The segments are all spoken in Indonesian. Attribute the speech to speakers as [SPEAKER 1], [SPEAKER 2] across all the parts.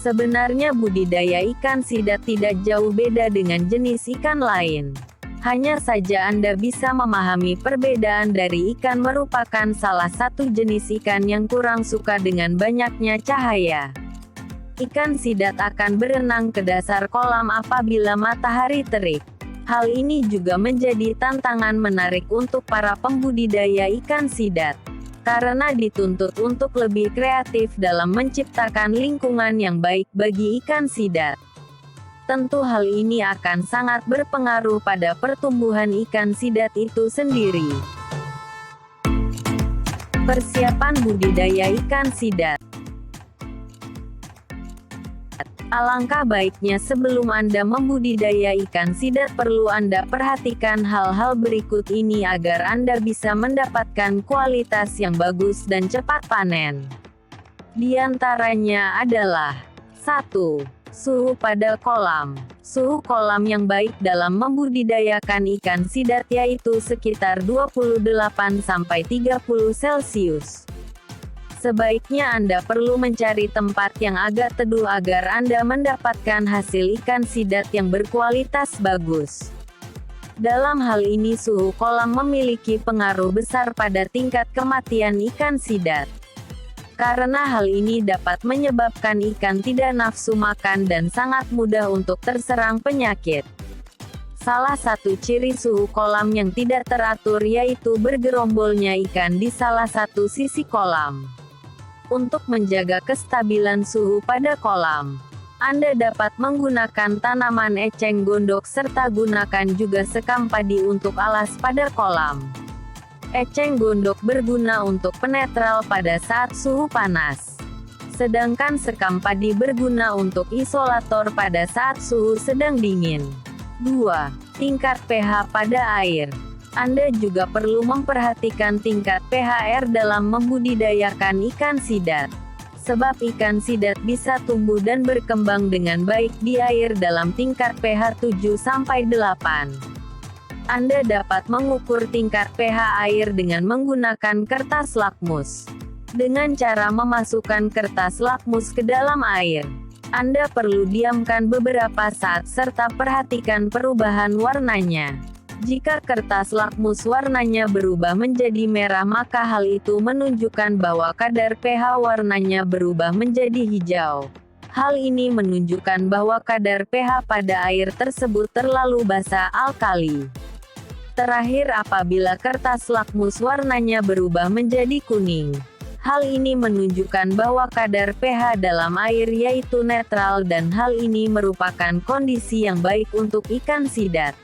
[SPEAKER 1] Sebenarnya budidaya ikan sidat tidak jauh beda dengan jenis ikan lain. Hanya saja Anda bisa memahami perbedaan dari ikan merupakan salah satu jenis ikan yang kurang suka dengan banyaknya cahaya. Ikan sidat akan berenang ke dasar kolam apabila matahari terik. Hal ini juga menjadi tantangan menarik untuk para pembudidaya ikan sidat, karena dituntut untuk lebih kreatif dalam menciptakan lingkungan yang baik bagi ikan sidat. Tentu hal ini akan sangat berpengaruh pada pertumbuhan ikan sidat itu sendiri. Persiapan budidaya ikan sidat. Alangkah baiknya sebelum Anda membudidaya ikan sidat perlu Anda perhatikan hal-hal berikut ini agar Anda bisa mendapatkan kualitas yang bagus dan cepat panen. Di antaranya adalah 1. Suhu pada kolam. Suhu kolam yang baik dalam membudidayakan ikan sidat yaitu sekitar 28–30 Celcius. Sebaiknya Anda perlu mencari tempat yang agak teduh agar Anda mendapatkan hasil ikan sidat yang berkualitas bagus. Dalam hal ini suhu kolam memiliki pengaruh besar pada tingkat kematian ikan sidat. Karena hal ini dapat menyebabkan ikan tidak nafsu makan dan sangat mudah untuk terserang penyakit. Salah satu ciri suhu kolam yang tidak teratur yaitu bergerombolnya ikan di salah satu sisi kolam. Untuk menjaga kestabilan suhu pada kolam, Anda dapat menggunakan tanaman eceng gondok serta gunakan juga sekam padi untuk alas pada kolam. Eceng gondok berguna untuk penetral pada saat suhu panas. Sedangkan sekam padi berguna untuk isolator pada saat suhu sedang dingin. 2. Tingkat pH pada air. Anda juga perlu memperhatikan tingkat pH air dalam membudidayakan ikan sidat. Sebab ikan sidat bisa tumbuh dan berkembang dengan baik di air dalam tingkat pH 7–8. Anda dapat mengukur tingkat pH air dengan menggunakan kertas lakmus. Dengan cara memasukkan kertas lakmus ke dalam air, Anda perlu diamkan beberapa saat serta perhatikan perubahan warnanya. Jika kertas lakmus warnanya berubah menjadi merah maka hal itu menunjukkan bahwa kadar pH warnanya berubah menjadi hijau. Hal ini menunjukkan bahwa kadar pH pada air tersebut terlalu basa alkali. Terakhir apabila kertas lakmus warnanya berubah menjadi kuning. Hal ini menunjukkan bahwa kadar pH dalam air yaitu netral dan hal ini merupakan kondisi yang baik untuk ikan sidat.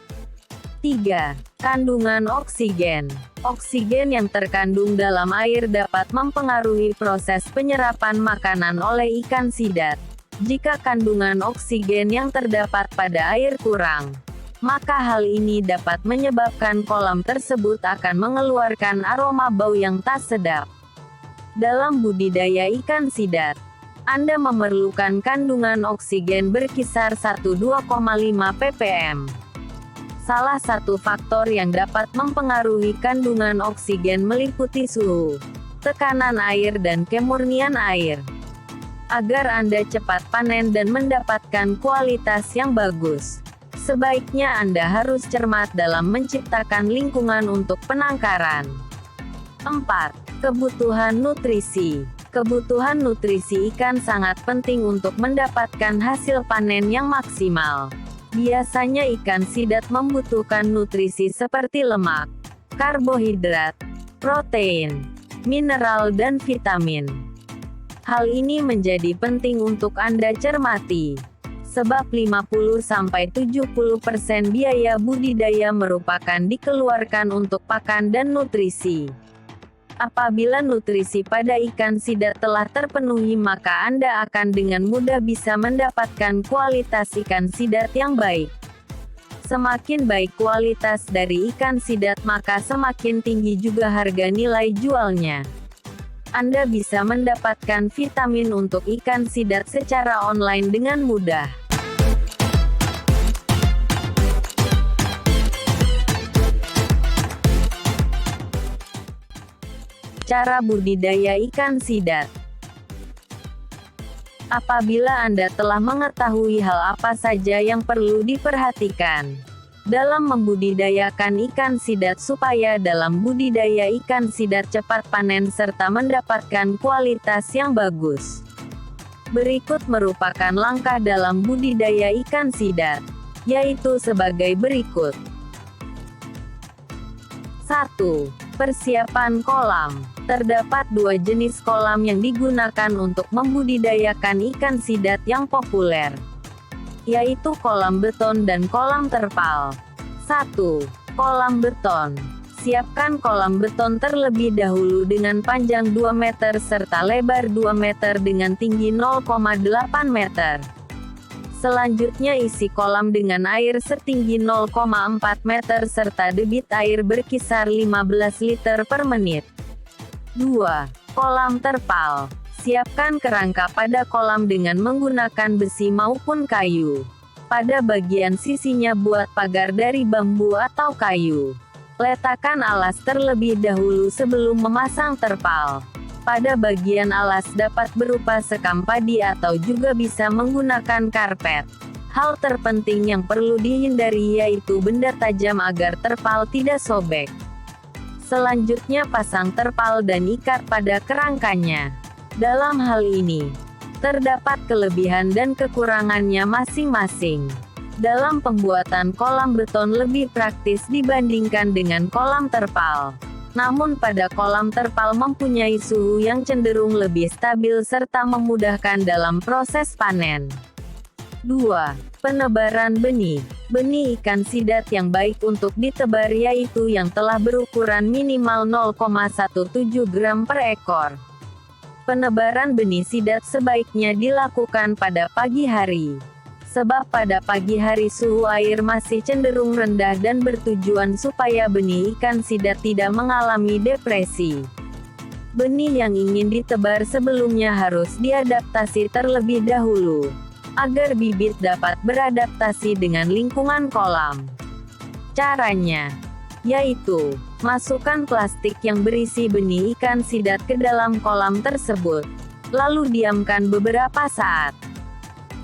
[SPEAKER 1] 3. Kandungan oksigen. Oksigen yang terkandung dalam air dapat mempengaruhi proses penyerapan makanan oleh ikan sidat. Jika kandungan oksigen yang terdapat pada air kurang, maka hal ini dapat menyebabkan kolam tersebut akan mengeluarkan aroma bau yang tak sedap. Dalam budidaya ikan sidat, Anda memerlukan kandungan oksigen berkisar 1–2,5 ppm. Salah satu faktor yang dapat mempengaruhi kandungan oksigen meliputi suhu, tekanan air dan kemurnian air. Agar Anda cepat panen dan mendapatkan kualitas yang bagus, sebaiknya Anda harus cermat dalam menciptakan lingkungan untuk penangkaran. 4. Kebutuhan nutrisi. Kebutuhan nutrisi ikan sangat penting untuk mendapatkan hasil panen yang maksimal. Biasanya ikan sidat membutuhkan nutrisi seperti lemak, karbohidrat, protein, mineral dan vitamin. Hal ini menjadi penting untuk Anda cermati. Sebab 50–70% biaya budidaya merupakan dikeluarkan untuk pakan dan nutrisi. Apabila nutrisi pada ikan sidat telah terpenuhi maka Anda akan dengan mudah bisa mendapatkan kualitas ikan sidat yang baik. Semakin baik kualitas dari ikan sidat maka semakin tinggi juga harga nilai jualnya. Anda bisa mendapatkan vitamin untuk ikan sidat secara online dengan mudah. Cara budidaya ikan sidat. Apabila Anda telah mengetahui hal apa saja yang perlu diperhatikan dalam membudidayakan ikan sidat supaya dalam budidaya ikan sidat cepat panen serta mendapatkan kualitas yang bagus. Berikut merupakan langkah dalam budidaya ikan sidat, yaitu sebagai berikut. 1. Persiapan kolam. Terdapat dua jenis kolam yang digunakan untuk membudidayakan ikan sidat yang populer, yaitu kolam beton dan kolam terpal. 1. Kolam beton. Siapkan kolam beton terlebih dahulu dengan panjang 2 meter serta lebar 2 meter dengan tinggi 0,8 meter. Selanjutnya isi kolam dengan air setinggi 0,4 meter serta debit air berkisar 15 liter per menit. 2. Kolam terpal. Siapkan kerangka pada kolam dengan menggunakan besi maupun kayu. Pada bagian sisinya buat pagar dari bambu atau kayu. Letakkan alas terlebih dahulu sebelum memasang terpal. Pada bagian alas dapat berupa sekam padi atau juga bisa menggunakan karpet. Hal terpenting yang perlu dihindari yaitu benda tajam agar terpal tidak sobek. Selanjutnya pasang terpal dan ikat pada kerangkanya. Dalam hal ini, terdapat kelebihan dan kekurangannya masing-masing. Dalam pembuatan kolam beton lebih praktis dibandingkan dengan kolam terpal. Namun pada kolam terpal mempunyai suhu yang cenderung lebih stabil serta memudahkan dalam proses panen. 2. Penebaran benih. Benih ikan sidat yang baik untuk ditebar yaitu yang telah berukuran minimal 0,17 gram per ekor. Penebaran benih sidat sebaiknya dilakukan pada pagi hari. Sebab pada pagi hari suhu air masih cenderung rendah dan bertujuan supaya benih ikan sidat tidak mengalami depresi. Benih yang ingin ditebar sebelumnya harus diadaptasi terlebih dahulu, agar bibit dapat beradaptasi dengan lingkungan kolam. Caranya, yaitu, masukkan plastik yang berisi benih ikan sidat ke dalam kolam tersebut, lalu diamkan beberapa saat.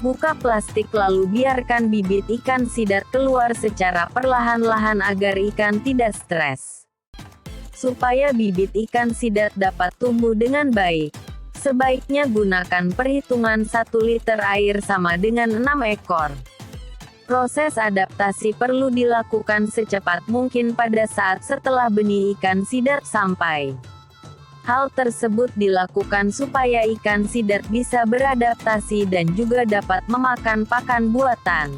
[SPEAKER 1] Buka plastik lalu biarkan bibit ikan sidat keluar secara perlahan-lahan agar ikan tidak stres. Supaya bibit ikan sidat dapat tumbuh dengan baik, sebaiknya gunakan perhitungan 1 liter air sama dengan 6 ekor. Proses adaptasi perlu dilakukan secepat mungkin pada saat setelah benih ikan sidat sampai. Hal tersebut dilakukan supaya ikan sidat bisa beradaptasi dan juga dapat memakan pakan buatan.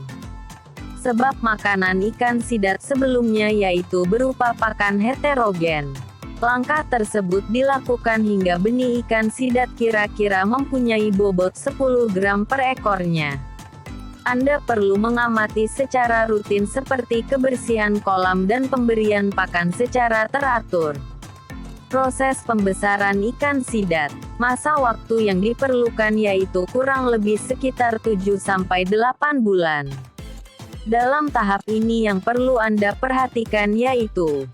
[SPEAKER 1] Sebab makanan ikan sidat sebelumnya yaitu berupa pakan heterogen. Langkah tersebut dilakukan hingga benih ikan sidat kira-kira mempunyai bobot 10 gram per ekornya. Anda perlu mengamati secara rutin seperti kebersihan kolam dan pemberian pakan secara teratur. Proses pembesaran ikan sidat. Masa waktu yang diperlukan yaitu kurang lebih sekitar 7-8 bulan. Dalam tahap ini yang perlu Anda perhatikan yaitu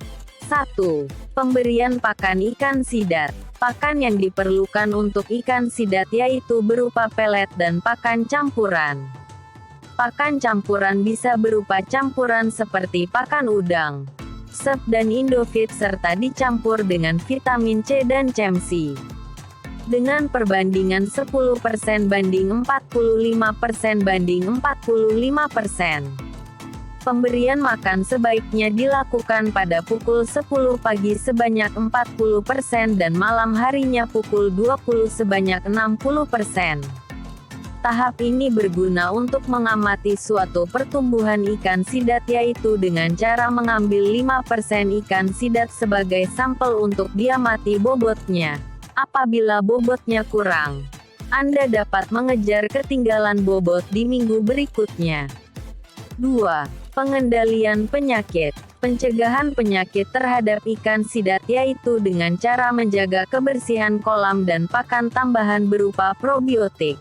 [SPEAKER 1] 1. Pemberian pakan ikan sidat. Pakan yang diperlukan untuk ikan sidat yaitu berupa pelet dan pakan campuran. Pakan campuran bisa berupa campuran seperti pakan udang, sep dan Indofit serta dicampur dengan vitamin C dan CMC. Dengan perbandingan 10% banding 45% banding 45%. Pemberian makan sebaiknya dilakukan pada pukul 10 pagi sebanyak 40% dan malam harinya pukul 20 sebanyak 60%. Tahap ini berguna untuk mengamati suatu pertumbuhan ikan sidat yaitu dengan cara mengambil 5% ikan sidat sebagai sampel untuk diamati bobotnya. Apabila bobotnya kurang, Anda dapat mengejar ketinggalan bobot di minggu berikutnya. 2. Pengendalian penyakit. Pencegahan penyakit terhadap ikan sidat yaitu dengan cara menjaga kebersihan kolam dan pakan tambahan berupa probiotik.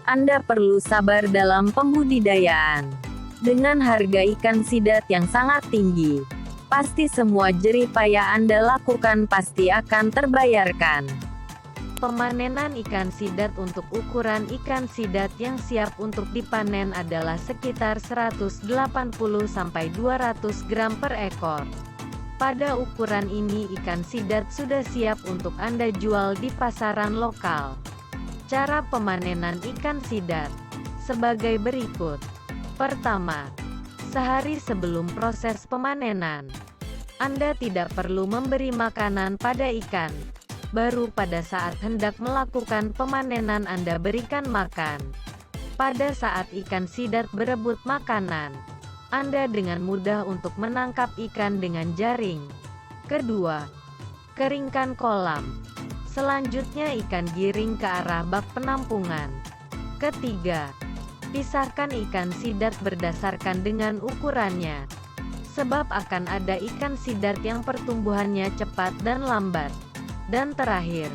[SPEAKER 1] Anda perlu sabar dalam pembudidayaan. Dengan harga ikan sidat yang sangat tinggi, pasti semua jerih payah Anda lakukan pasti akan terbayarkan.
[SPEAKER 2] Pemanenan ikan sidat untuk ukuran ikan sidat yang siap untuk dipanen adalah sekitar 180-200 gram per ekor. Pada ukuran ini ikan sidat sudah siap untuk Anda jual di pasaran lokal. Cara pemanenan ikan sidat sebagai berikut. Pertama, sehari sebelum proses pemanenan, Anda tidak perlu memberi makanan pada ikan. Baru pada saat hendak melakukan pemanenan Anda berikan makan. Pada saat ikan sidat berebut makanan, Anda dengan mudah untuk menangkap ikan dengan jaring. Kedua, keringkan kolam. Selanjutnya ikan giring ke arah bak penampungan. Ketiga, pisahkan ikan sidat berdasarkan dengan ukurannya. Sebab akan ada ikan sidat yang pertumbuhannya cepat dan lambat. Dan terakhir,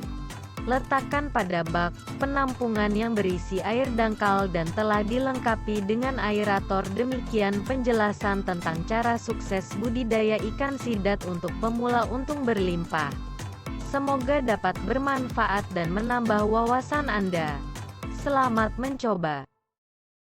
[SPEAKER 2] letakkan pada bak penampungan yang berisi air dangkal dan telah dilengkapi dengan aerator. Demikian penjelasan tentang cara sukses budidaya ikan sidat untuk pemula untung berlimpah. Semoga dapat bermanfaat dan menambah wawasan Anda. Selamat mencoba.